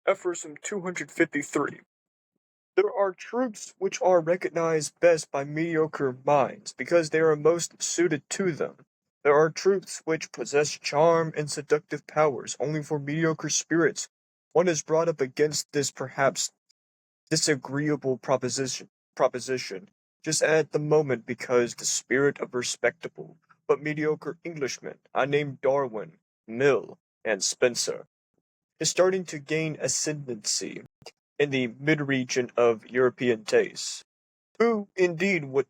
Aphorism 253. There are truths which are recognized best by mediocre minds because they are most suited to them. There are truths which possess charm and seductive powers only for mediocre spirits. One is brought up against this perhaps disagreeable proposition just at the moment because the spirit of respectable but mediocre Englishmen, I named Darwin, Mill, and Spencer, is starting to gain ascendancy in the mid-region of European tastes. Who indeed would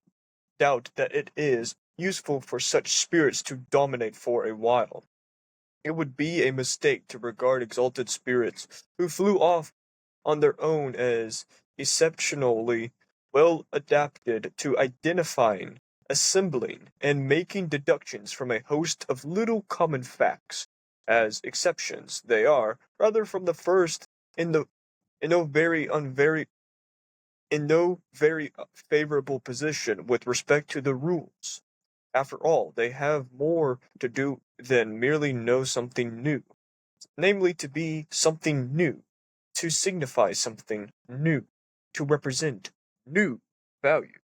doubt that it is useful for such spirits to dominate for a while? It would be a mistake to regard exalted spirits who flew off on their own as exceptionally well adapted to identifying, assembling, and making deductions from a host of little common facts. As exceptions, they are, rather from the first, in the in no very unvary in no very favorable position with respect to the rules. After all, they have more to do than merely know something new, namely to be something new, to signify something new, to represent new value.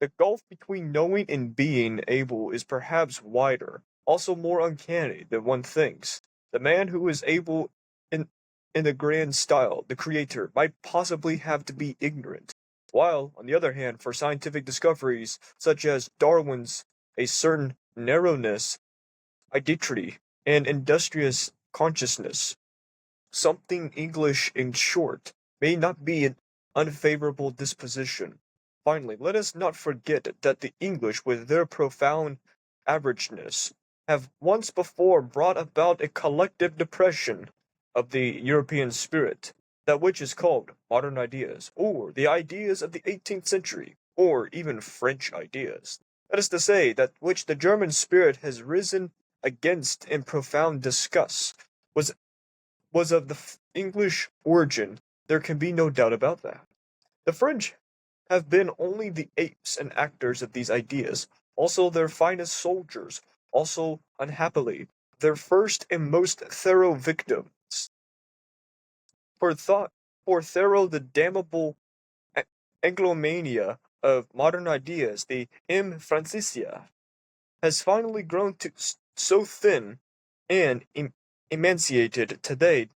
The gulf between knowing and being able is perhaps wider, also more uncanny than one thinks. The man who is able in in the grand style, the creator, might possibly have to be ignorant, while, on the other hand, for scientific discoveries such as Darwin's, a certain narrowness, idiotry, and industrious consciousness, something English in short, may not be an unfavorable disposition. Finally, let us not forget that the English, with their profound averageness, have once before brought about a collective depression of the European spirit, that which is called modern ideas, or the ideas of the 18th century, or even French ideas. That is to say, that which the German spirit has risen against in profound disgust was of the English origin. There can be no doubt about that. The French have been only the apes and actors of these ideas, also their finest soldiers, also, unhappily, their first and most thorough victims. For thought, for Thoreau, the damnable Anglomania of modern ideas, the M. Francisia, has finally grown to so thin and emaciated today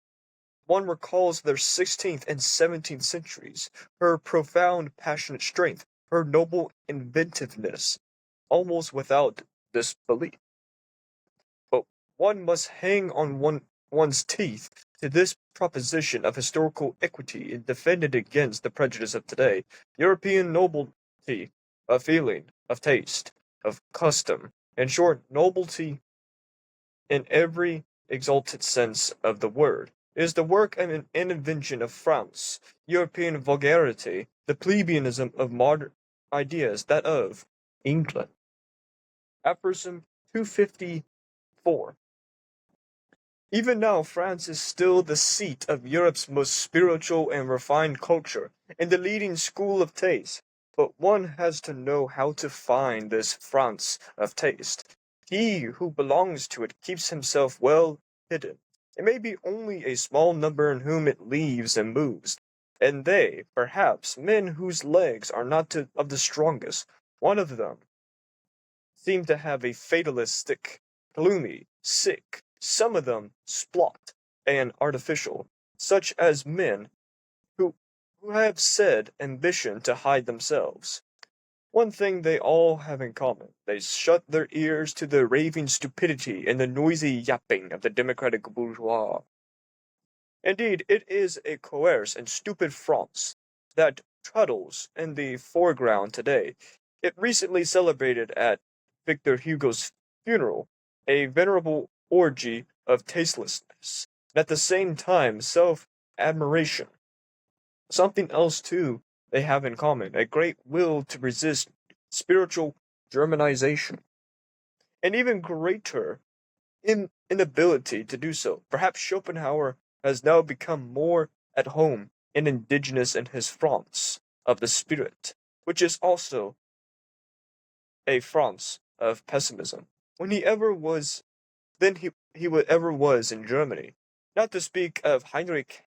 one recalls their 16th and 17th centuries, her profound passionate strength, her noble inventiveness, almost without disbelief. But one must hang on one's teeth to this proposition of historical equity and defend it against the prejudice of today. European nobility of feeling, of taste, of custom, in short, nobility in every exalted sense of the word, is the work and an invention of France. European vulgarity, the plebeianism of modern ideas, that of England. Aphorism 254. Even now, France is still the seat of Europe's most spiritual and refined culture, and the leading school of taste. But one has to know how to find this France of taste. He who belongs to it keeps himself well hidden. It may be only a small number in whom it leaves and moves, and they, perhaps, men whose legs are not of the strongest. One of them seem to have a fatalistic, gloomy, sick, some of them splot and artificial, such as men who, who have said ambition to hide themselves. One thing they all have in common, they shut their ears to the raving stupidity and the noisy yapping of the democratic bourgeois. Indeed, it is a coarse and stupid France that truddles in the foreground today. It recently celebrated at Victor Hugo's funeral a venerable orgy of tastelessness, and at the same time self-admiration. Something else, too, they have in common, a great will to resist spiritual Germanization, and even greater inability to do so. Perhaps Schopenhauer has now become more at home and indigenous in his France of the spirit, which is also a France of pessimism, when he ever was, than he ever was in Germany. not to speak of Heinrich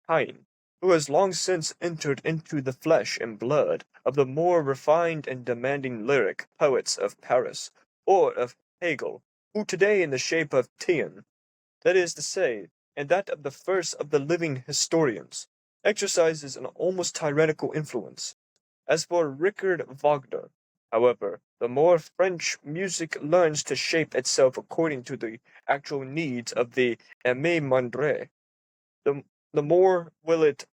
Heine, who has long since entered into the flesh and blood of the more refined and demanding lyric poets of Paris, or of Hegel, who today in the shape of Tien, that is to say, and that of the first of the living historians, exercises an almost tyrannical influence. As for Richard Wagner, however, the more French music learns to shape itself according to the actual needs of the Aimé Mondre, the, the more will it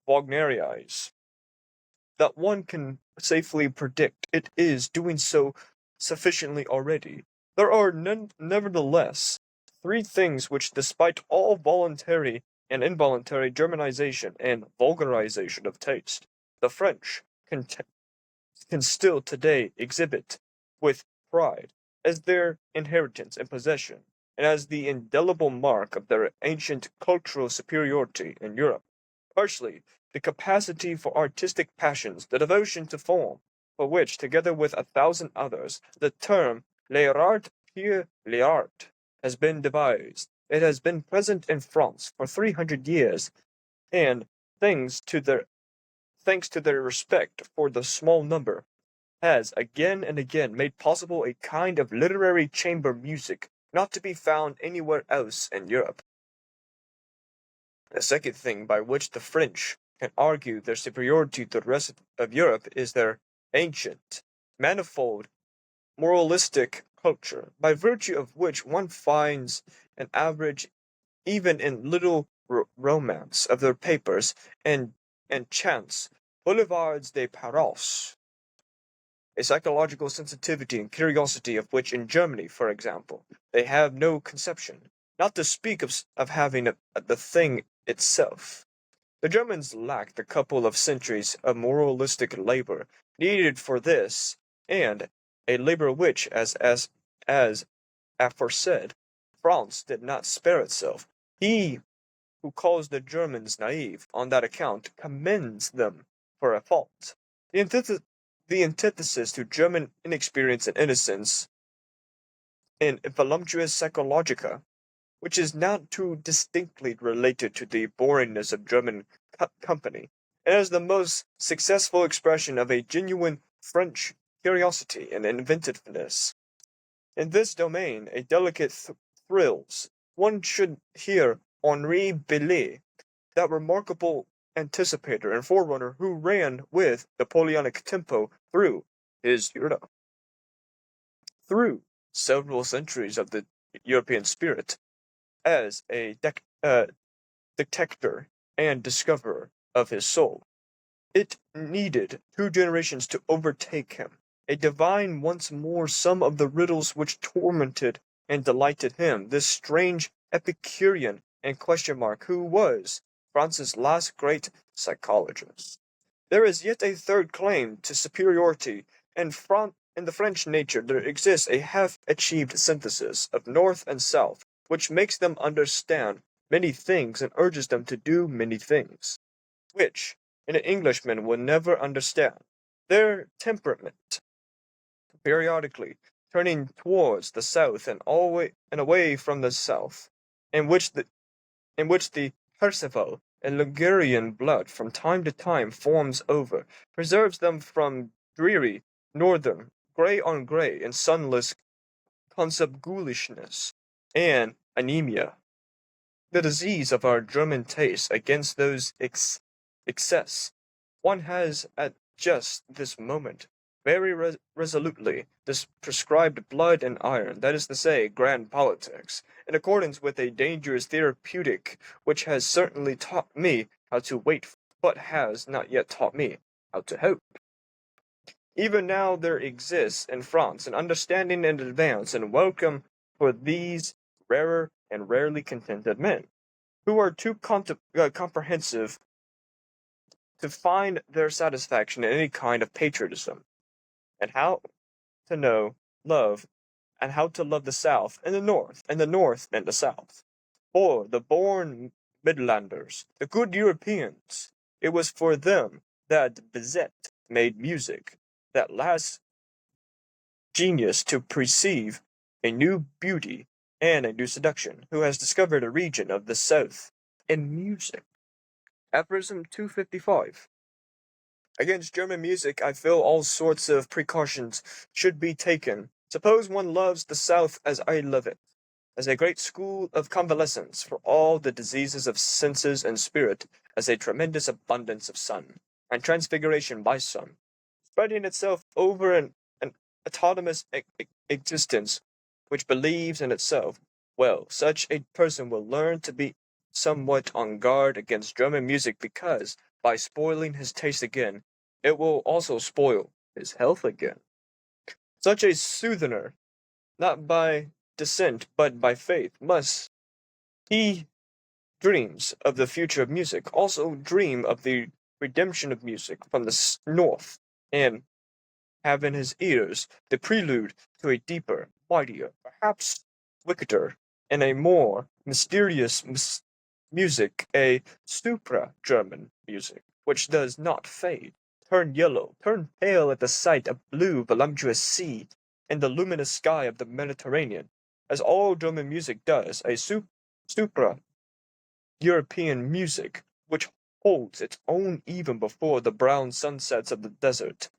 Wagnerize. That one can safely predict it is doing so sufficiently already. There are nevertheless three things which, despite all voluntary and involuntary Germanization and vulgarization of taste, the French can still today exhibit with pride as their inheritance and possession, and as the indelible mark of their ancient cultural superiority in Europe. Firstly, the capacity for artistic passions, the devotion to form, for which, together with a thousand others, the term l'art pour l'art has been devised. It has been present in France for 300 years, and thanks to their thanks to their respect for the small number, has again and again made possible a kind of literary chamber music not to be found anywhere else in Europe. The second thing by which the French can argue their superiority to the rest of Europe is their ancient, manifold, moralistic culture, by virtue of which one finds an average even in little romance of their papers and chants boulevards de Paris, a psychological sensitivity and curiosity of which in Germany, for example, they have no conception, not to speak of having the thing itself. The Germans lack the couple of centuries of moralistic labor needed for this, and a labor which, as aforesaid, France did not spare itself. He who calls the Germans naive on that account commends them for a fault. The antithesis the antithesis to German inexperience and innocence in voluptuous psychologica, which is not too distinctly related to the boringness of German company, and is the most successful expression of a genuine French curiosity and inventiveness. In this domain, a delicate thrills. One should hear Henri Bellet, that remarkable anticipator and forerunner who ran with Napoleonic tempo through several centuries of the European spirit, as a detector and discoverer of his soul. It needed two generations to overtake him, a divine once more some of the riddles which tormented and delighted him, this strange Epicurean and question mark who was France's last great psychologist. There is yet a third claim to superiority. In the French nature there exists a half-achieved synthesis of North and South, which makes them understand many things and urges them to do many things, which an Englishman will never understand. Their temperament, periodically turning towards the South and away from the South, in which the Perceval and Ligurian blood from time to time forms over, preserves them from dreary, northern, grey on grey and sunless consubgulishness and anemia. The disease of our German taste against those excess, one has at just this moment very resolutely this prescribed blood and iron, that is to say, grand politics, in accordance with a dangerous therapeutic which has certainly taught me how to wait, but has not yet taught me how to hope. Even now there exists in France an understanding and advance and welcome for these rarer and rarely contented men, who are too comprehensive to find their satisfaction in any kind of patriotism, and how to know, love, and how to love the South and the North, and the North and the South. For the born Midlanders, the good Europeans, it was for them that Bizet made music, that last genius to perceive a new beauty and a new seduction, who has discovered a region of the South in music. Aphorism 255. Against German music, I feel all sorts of precautions should be taken. Suppose one loves the South as I love it, as a great school of convalescence for all the diseases of senses and spirit, as a tremendous abundance of sun, and transfiguration by sun, spreading itself over an autonomous existence which believes in itself. Well, such a person will learn to be somewhat on guard against German music because, by spoiling his taste again, it will also spoil his health again. Such a southerner, not by descent but by faith, must he dreams of the future of music, also dream of the redemption of music from the north, and have in his ears the prelude to a deeper, mightier, perhaps wickeder, and a more mysterious music, a supra-German music, which does not fade, turn yellow, turn pale at the sight of blue voluptuous sea in the luminous sky of the Mediterranean, as all German music does, a supra-European music, which holds its own even before the brown sunsets of the desert,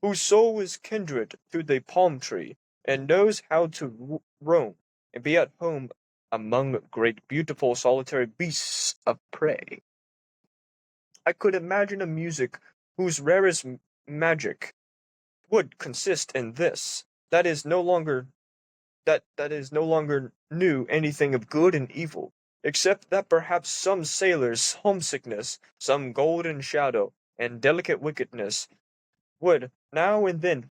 whose soul is kindred to the palm tree, and knows how to roam and be at home among great beautiful solitary beasts of prey. I could imagine a music whose rarest magic would consist in this, that is no longer knew anything of good and evil, except that perhaps some sailor's homesickness, some golden shadow, and delicate wickedness would now and then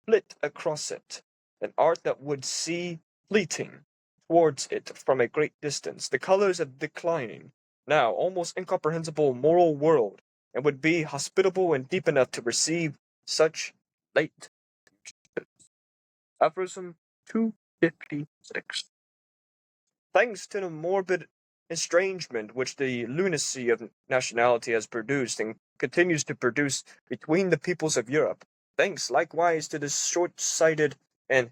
flit across it, an art that would see fleeting towards it from a great distance the colors of declining, now almost incomprehensible moral world, and would be hospitable and deep enough to receive such late aphorism 256. Thanks to the morbid estrangement which the lunacy of nationality has produced and continues to produce between the peoples of Europe, thanks likewise to the short-sighted and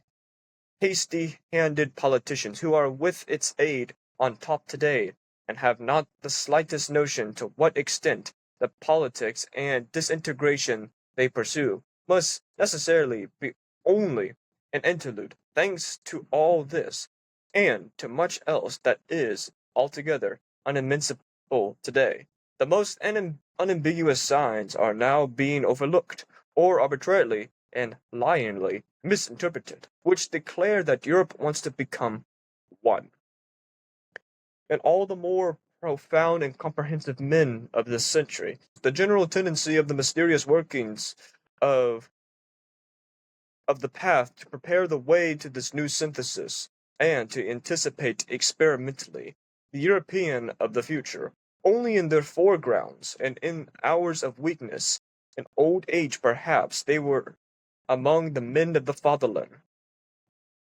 hasty-handed politicians who are with its aid on top today, and have not the slightest notion to what extent the politics and disintegration they pursue must necessarily be only an interlude. Thanks to all this, and to much else that is altogether unadmissible today, the most unambiguous signs are now being overlooked, or arbitrarily and lyingly misinterpreted, which declare that Europe wants to become one. And all the more profound and comprehensive men of this century, the general tendency of the mysterious workings of the path to prepare the way to this new synthesis, and to anticipate experimentally the European of the future, only in their foregrounds and in hours of weakness and old age perhaps they were among the men of the fatherland.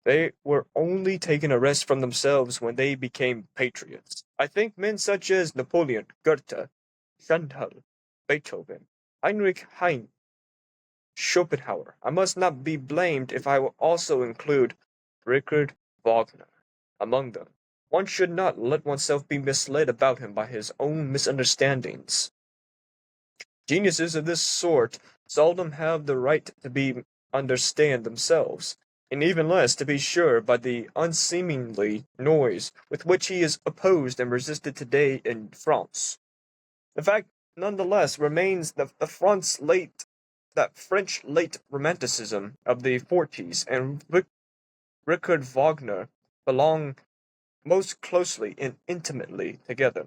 They were only taking a rest from themselves when they became patriots. I think men such as Napoleon, Goethe, Chantal, Beethoven, Heinrich Heine, Schopenhauer. I must not be blamed if I will also include Richard Wagner among them. One should not let oneself be misled about him by his own misunderstandings. Geniuses of this sort seldom have the right to be understand themselves, and even less, to be sure, by the unseemly noise with which he is opposed and resisted today in France. The fact none the less remains that French late romanticism of the 40s and Richard Wagner belong most closely and intimately together.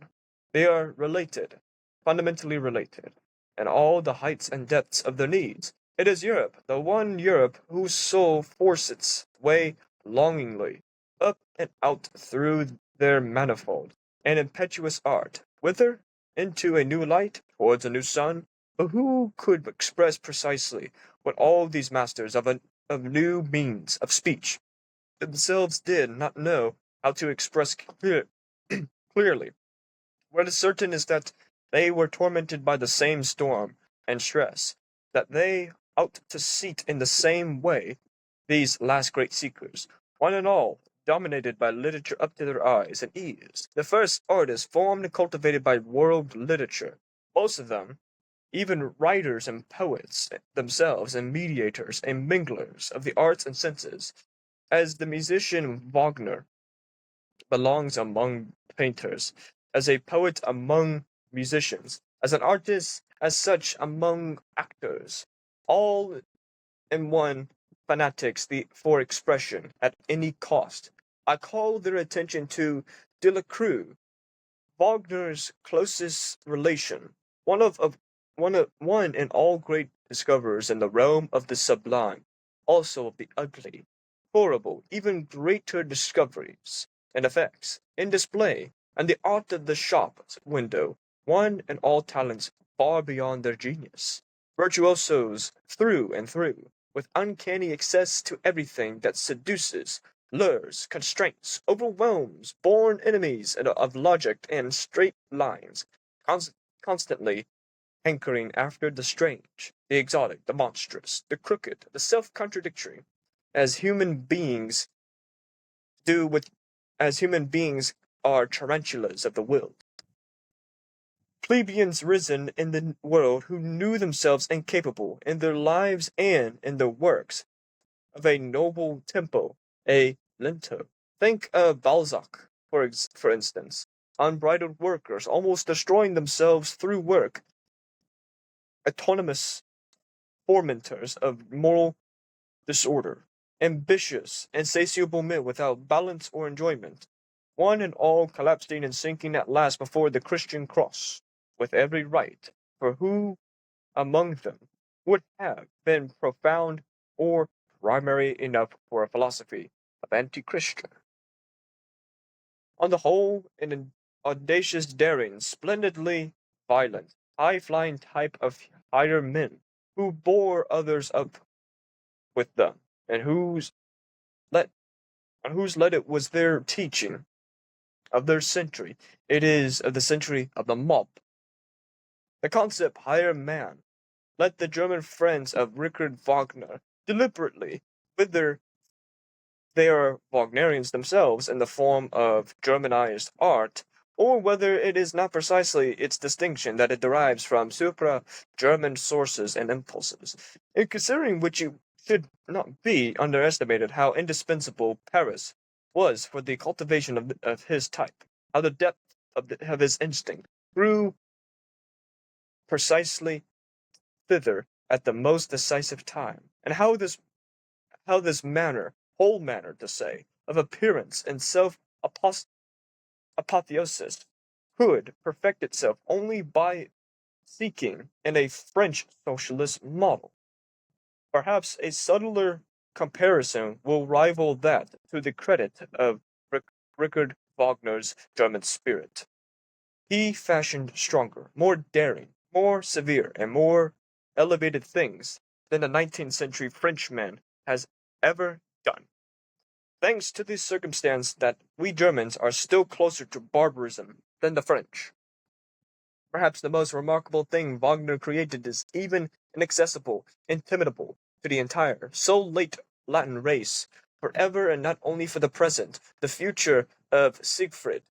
They are related, fundamentally related, in all the heights and depths of their needs. It is Europe, the one Europe whose soul forces its way longingly up and out through their manifold and impetuous art. Whither? Into a new light, towards a new sun. But who could express precisely what all these masters of new means of speech themselves did not know how to express clearly? What is certain is that they were tormented by the same storm and stress, that they out to seat in the same way, these last great seekers, one and all, dominated by literature up to their eyes and ears. The first artists formed and cultivated by world literature. Most of them, even writers and poets themselves, and mediators and minglers of the arts and senses, as the musician Wagner belongs among painters, as a poet among musicians, as an artist as such among actors, all in one fanatics for expression at any cost. I call their attention to Delacroix, Wagner's closest relation, one and all great discoverers in the realm of the sublime, also of the ugly, horrible, even greater discoveries and effects in display, and the art of the shop window, one and all talents far beyond their genius. Virtuosos through and through, with uncanny access to everything that seduces, lures, constraints, overwhelms, born enemies of logic and straight lines, constantly hankering after the strange, the exotic, the monstrous, the crooked, the self-contradictory, as human beings do with as human beings are tarantulas of the will. Plebeians risen in the world who knew themselves incapable in their lives and in their works of a noble tempo, a lento. Think of Balzac, for instance, unbridled workers almost destroying themselves through work, autonomous fomenters of moral disorder, ambitious, insatiable men without balance or enjoyment, one and all collapsing and sinking at last before the Christian cross, with every right, for who among them would have been profound or primary enough for a philosophy of anti-Christian? On the whole, an audacious daring, splendidly violent, high-flying type of higher men, who bore others up with them, and let whose let it was their teaching of their century. It is of the century of the mob. The concept higher man let the German friends of Richard Wagner deliberately, whether they are Wagnerians themselves in the form of Germanized art, or whether it is not precisely its distinction that it derives from supra-German sources and impulses, in considering which it should not be underestimated how indispensable Paris was for the cultivation of his type, how the depth of his instinct grew precisely thither at the most decisive time, and how this manner, whole manner to say, of appearance and self apotheosis could perfect itself only by seeking in a French socialist model. Perhaps a subtler comparison will rival that to the credit of Richard Wagner's German spirit. He fashioned stronger, more daring, more severe, and more elevated things than the 19th century Frenchman has ever done. Thanks to the circumstance that we Germans are still closer to barbarism than the French. Perhaps the most remarkable thing Wagner created is even inaccessible, intimidable to the entire, so late Latin race, forever and not only for the present, the future of Siegfried,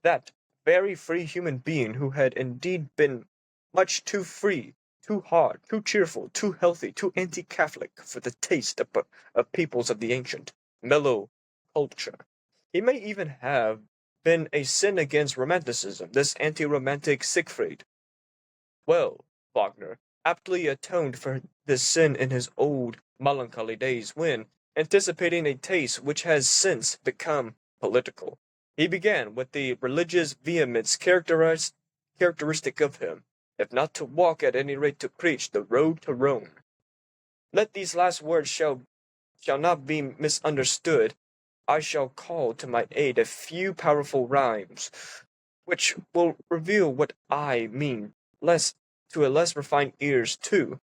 that very free human being who had indeed been much too free, too hard, too cheerful, too healthy, too anti-Catholic for the taste of peoples of the ancient, mellow culture. He may even have been a sin against romanticism, this anti-romantic Siegfried. Well, Wagner aptly atoned for this sin in his old melancholy days when, anticipating a taste which has since become political, he began with the religious vehemence characteristic of him, if not to walk, at any rate to preach the road to Rome. Let these last words shall not be misunderstood. I shall call to my aid a few powerful rhymes, which will reveal what I mean, less to a less refined ears too,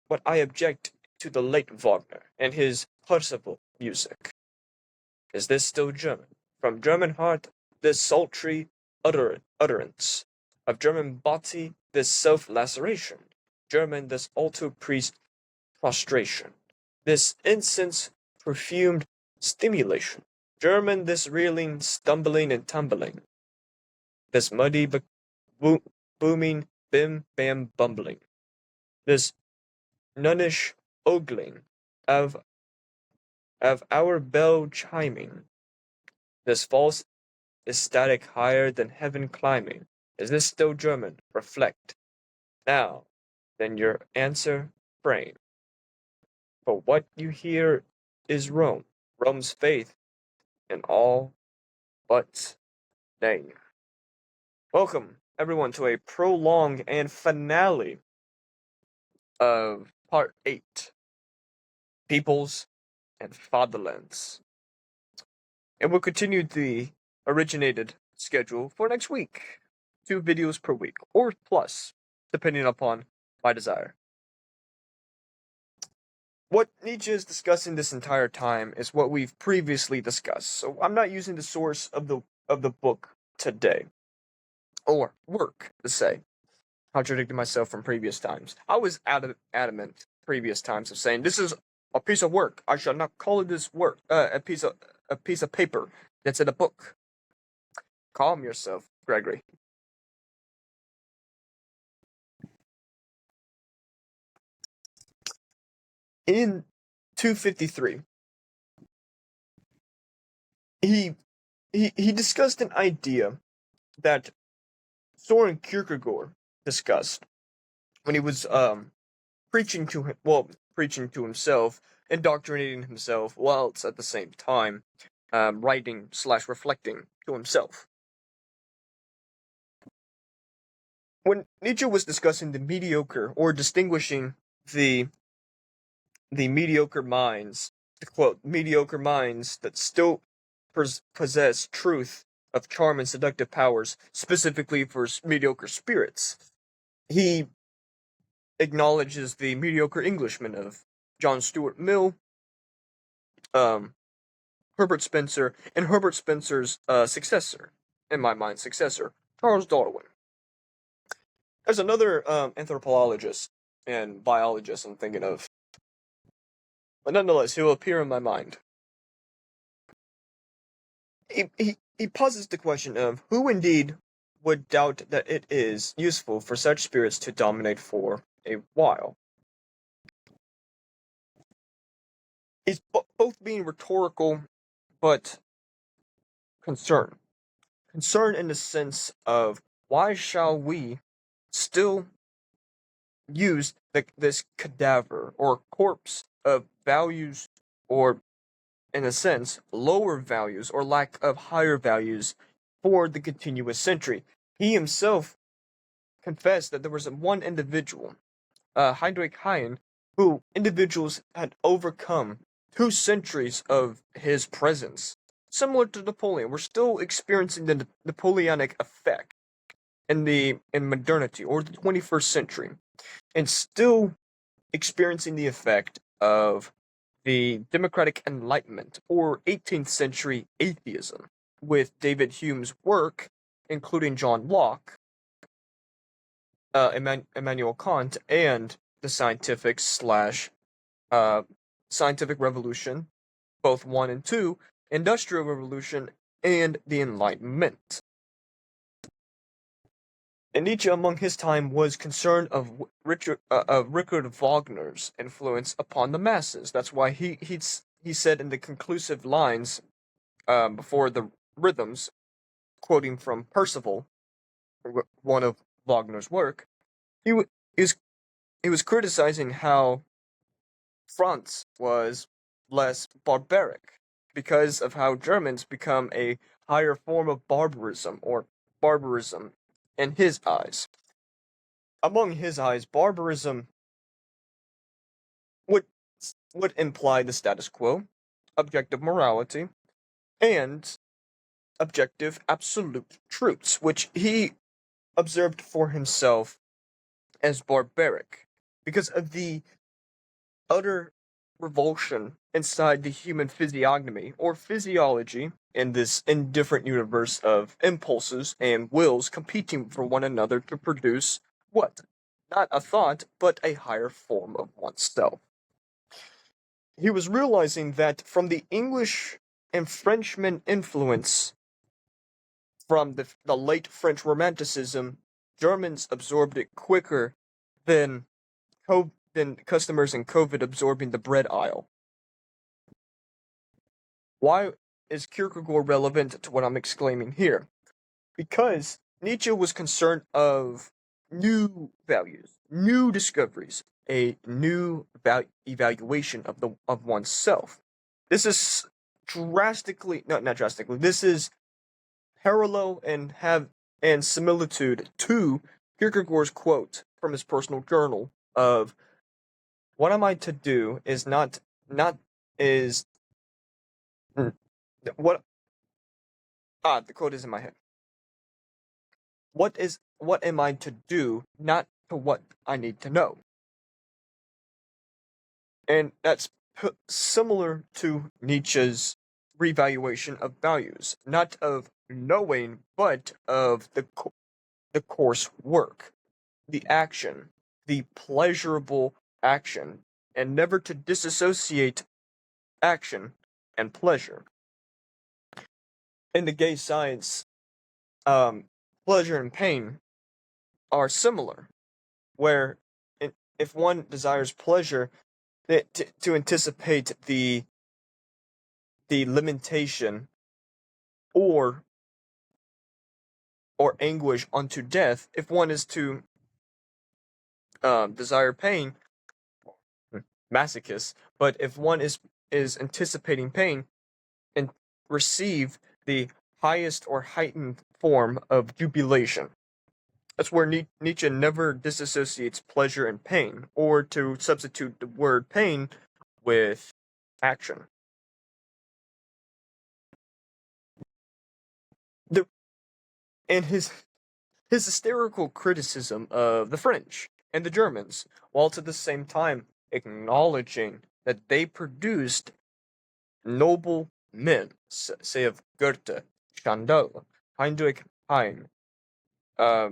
what I object to the late Wagner and his Parsifal music. Is this still German? From German heart, this sultry utterance. Of German body, this self-laceration. German, this alto priest prostration. This incense perfumed stimulation. German this reeling, stumbling and tumbling, this muddy booming, bim bam bumbling, this nunnish ogling of our bell chiming, this false ecstatic higher than heaven climbing. Is this still German? Reflect. Now, then your answer frame. For what you hear is Rome, Rome's faith in all but name. Welcome, everyone, to a prolonged and finale of Part 8, Peoples and Fatherlands. And we'll continue the originated schedule for next week. 2 videos per week, or plus, depending upon my desire. What Nietzsche is discussing this entire time is what we've previously discussed, so I'm not using the source of the book today. Or work, to say. Contradicting myself from previous times. I was adamant previous times of saying this is a piece of work. I shall not call it this work. A piece of paper that's in a book. Calm yourself, Gregory. In 253, he discussed an idea that Soren Kierkegaard discussed when he was preaching to himself, indoctrinating himself, whilst at the same time writing/reflecting to himself. When Nietzsche was discussing the mediocre, or distinguishing the mediocre minds, to quote, mediocre minds that still possess truth of charm and seductive powers, specifically for mediocre spirits, he acknowledges the mediocre Englishmen of John Stuart Mill, Herbert Spencer, and Herbert Spencer's successor, in my mind, Charles Darwin. There's another anthropologist and biologist I'm thinking of, but nonetheless, he will appear in my mind. He poses the question of who indeed would doubt that it is useful for such spirits to dominate for a while. He's both being rhetorical, but concerned. Concerned in the sense of why shall we still use this cadaver or corpse of values, or in a sense, lower values or lack of higher values for the continuous century. He himself confessed that there was one individual, Heinrich Heine, who individuals had overcome 2 centuries of his presence. Similar to Napoleon, we're still experiencing the Napoleonic effect in modernity or the 21st century, and still experiencing the effect of the democratic enlightenment or 18th century atheism, with David Hume's work, including John Locke, Immanuel Kant, and the scientific revolution, both 1 and 2, industrial revolution, and the Enlightenment. And Nietzsche, among his time, was concerned of Richard Wagner's influence upon the masses. That's why he said in the conclusive lines before the rhythms, quoting from Percival, one of Wagner's work, he was criticizing how France was less barbaric because of how Germans become a higher form of barbarism in his eyes. Among his eyes, barbarism would imply the status quo, objective morality, and objective absolute truths, which he observed for himself as barbaric because of the utter revulsion inside the human physiognomy or physiology in this indifferent universe of impulses and wills competing for one another to produce what? Not a thought, but a higher form of oneself. He was realizing that from the English and Frenchman influence from the late French Romanticism, Germans absorbed it quicker than than customers in COVID absorbing the bread aisle. Why is Kierkegaard relevant to what I'm exclaiming here? Because Nietzsche was concerned of new values, new discoveries, a new evaluation of oneself. This is drastically, no, not drastically. This is parallel and similitude to Kierkegaard's quote from his personal journal of what am I to do is not is what the quote is in my head. What am I to do, not to what I need to know. And that's similar to Nietzsche's revaluation of values, not of knowing, but of the course work, the action, the pleasurable action, and never to disassociate action and pleasure. In the gay science, pleasure and pain are similar, where if one desires pleasure, to anticipate the limitation or anguish unto death, if one is to desire pain, masochist, but if one is anticipating pain and receive the highest or heightened form of jubilation. That's where Nietzsche never disassociates pleasure and pain, or to substitute the word pain with action. The and his hysterical criticism of the French and the Germans, whilst at the same time acknowledging that they produced noble men, say of Goethe, Stendhal, Heinrich Heine, uh,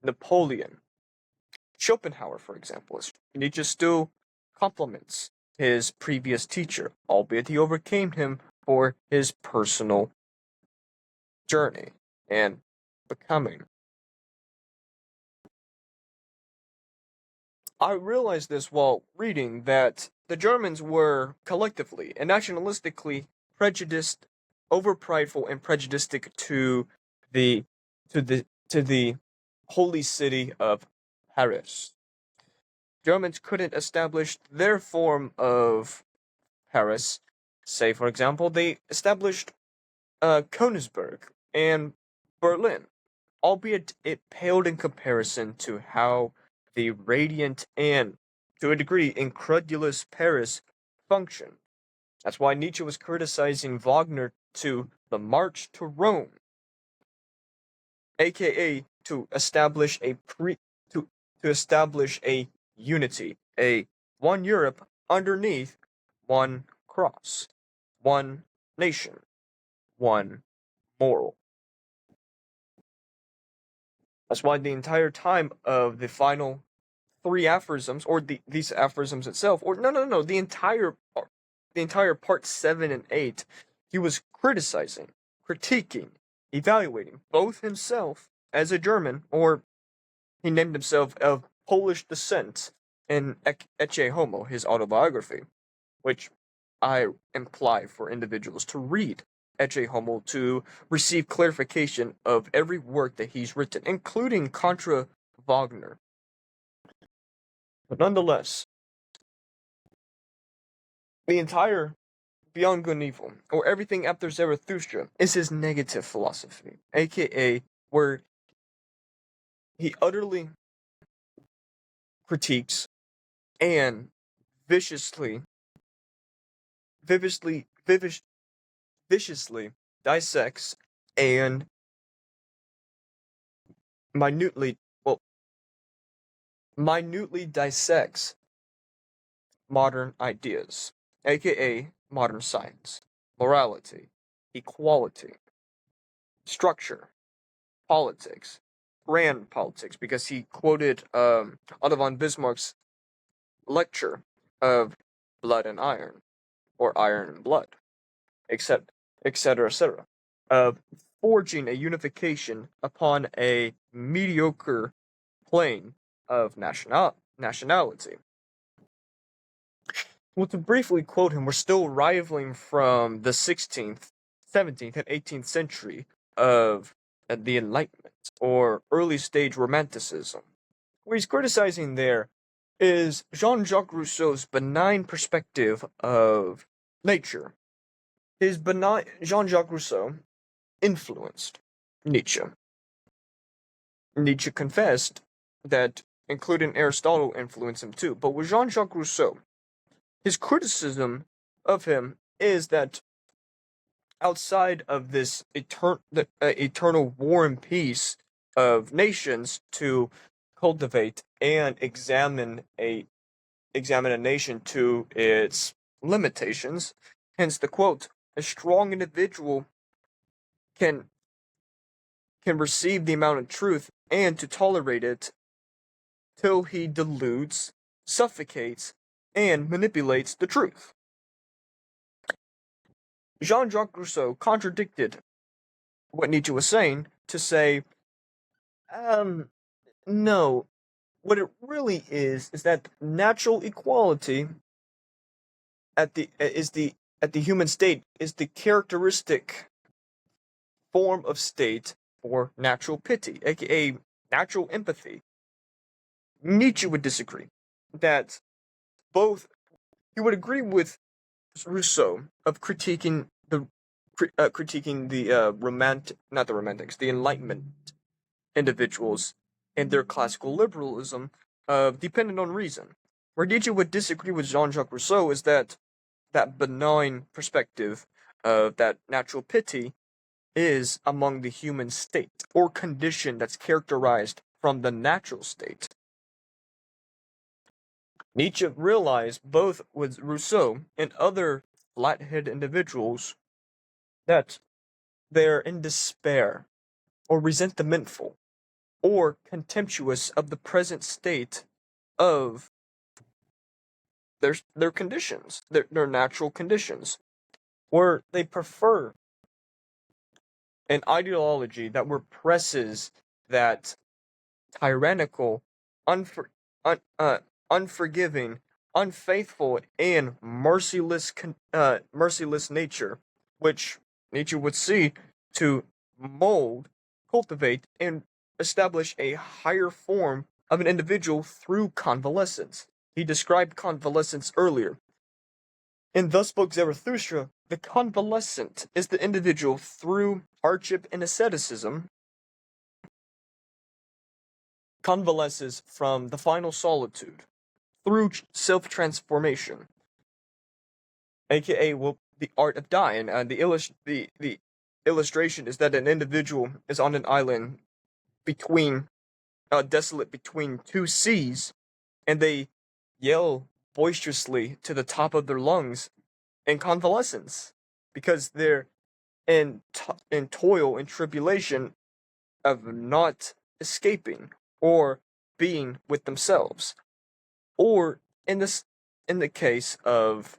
Napoleon, Schopenhauer, for example. Nietzsche still compliments his previous teacher, albeit he overcame him for his personal journey and becoming. I realized this while reading that the Germans were collectively and nationalistically prejudiced, over prideful and prejudiced to the to the holy city of Paris. Germans couldn't establish their form of Paris. Say, for example, they established Königsberg and Berlin, albeit it paled in comparison to how the radiant and, to a degree, incredulous Paris functioned. That's why Nietzsche was criticizing Wagner to the March to Rome, aka to establish to establish a unity, a one Europe underneath one cross, one nation, one moral. That's why the entire time of the final three aphorisms, or these aphorisms itself, or no, the entire part 7 and 8, he was criticizing, critiquing, evaluating both himself as a German, or he named himself of Polish descent in Ecce Homo, his autobiography, which I imply for individuals to read Ecce Homo to receive clarification of every work that he's written, including Contra Wagner. But nonetheless, the entire Beyond Good and Evil, or everything after Zarathustra, is his negative philosophy, aka where he utterly critiques and viciously, viciously, viciously dissects and minutely, well, minutely dissects modern ideas, aka modern science, morality, equality, structure, politics, grand politics, because he quoted Otto von Bismarck's lecture of blood and iron, or iron and blood, except etc., of forging a unification upon a mediocre plane of nationality. Well, to briefly quote him, we're still rivaling from the 16th, 17th, and 18th century of the Enlightenment, or early stage Romanticism. What he's criticizing there is Jean-Jacques Rousseau's benign perspective of nature. His benign Jean-Jacques Rousseau influenced Nietzsche. Nietzsche confessed that, including Aristotle, influenced him too. But with Jean-Jacques Rousseau, his criticism of him is that outside of this eternal war and peace of nations to cultivate and examine a nation to its limitations, hence the quote, a strong individual can receive the amount of truth and to tolerate it till he deludes, suffocates, and manipulates the truth. Jean-Jacques Rousseau contradicted what Nietzsche was saying to say, no, what it really is that natural equality at the human state is the characteristic form of state for natural pity, aka natural empathy. Nietzsche would disagree that both he would agree with Rousseau of critiquing the not the romantics, the Enlightenment individuals and their classical liberalism dependent on reason. Where Nietzsche would disagree with Jean-Jacques Rousseau is that benign perspective of that natural pity is among the human state or condition that's characterized from the natural state. Nietzsche realized both with Rousseau and other flathead individuals that they're in despair or resentmentful or contemptuous of the present state of their conditions, their natural conditions, where they prefer an ideology that represses that tyrannical, unforgiving, unfaithful, and merciless nature, which Nietzsche would see to mold, cultivate, and establish a higher form of an individual through convalescence. He described convalescence earlier. And thus spoke Zarathustra, the convalescent is the individual through hardship and asceticism convalesces from the final solitude through self-transformation, aka the art of dying. The illustration is that an individual is on an island between desolate between two seas, and they yell boisterously to the top of their lungs in convalescence because they're in toil and tribulation of not escaping or being with themselves, or in the case of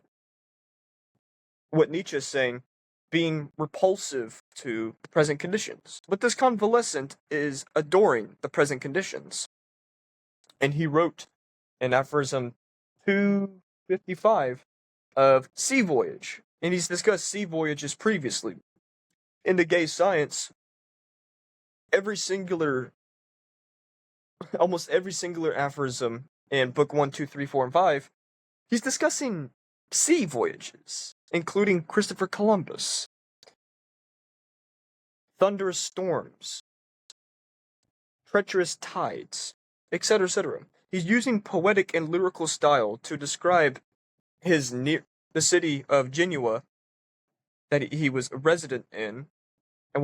what Nietzsche is saying, being repulsive to the present conditions. But this convalescent is adoring the present conditions. And he wrote in Aphorism 255 of Sea Voyage. And he's discussed sea voyages previously. In the gay science, almost every singular aphorism in book 1, 2, 3, 4, and 5, he's discussing sea voyages, including Christopher Columbus, thunderous storms, treacherous tides, etc., etc. He's using poetic and lyrical style to describe the city of Genoa that he was a resident in, and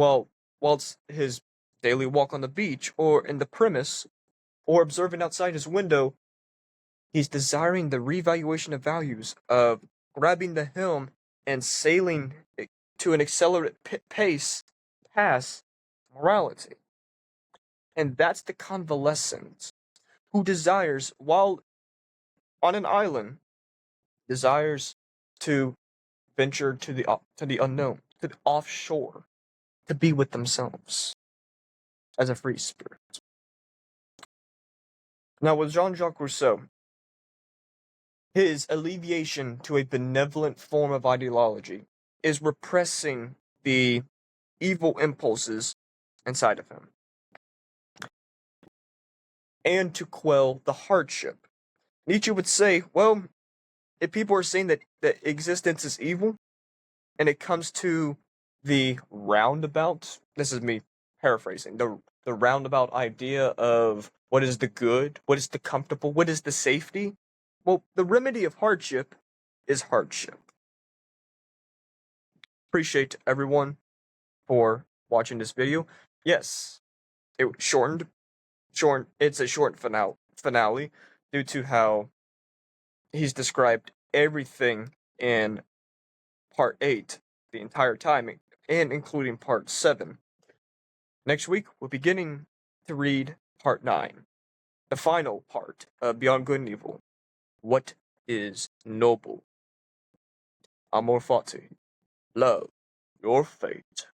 whilst his daily walk on the beach or in the premise or observing outside his window, he's desiring the revaluation of values of grabbing the helm and sailing to an accelerated pace past morality. And that's the convalescent who desires, while on an island, desires to venture to the unknown, to offshore to be with themselves as a free spirit. Now, with Jean-Jacques Rousseau, his alleviation to a benevolent form of ideology is repressing the evil impulses inside of him and to quell the hardship. Nietzsche would say, well, if people are saying that existence is evil and it comes to the roundabout, this is me paraphrasing, the roundabout idea of what is the good, what is the comfortable, what is the safety, well, the remedy of hardship is hardship. Appreciate everyone for watching this video. Yes, it shortened. It's a short finale due to how he's described everything in part 8 the entire time, and including part 7. Next week, we're beginning to read part 9, the final part of Beyond Good and Evil. What is noble? Amor fati. Love your fate.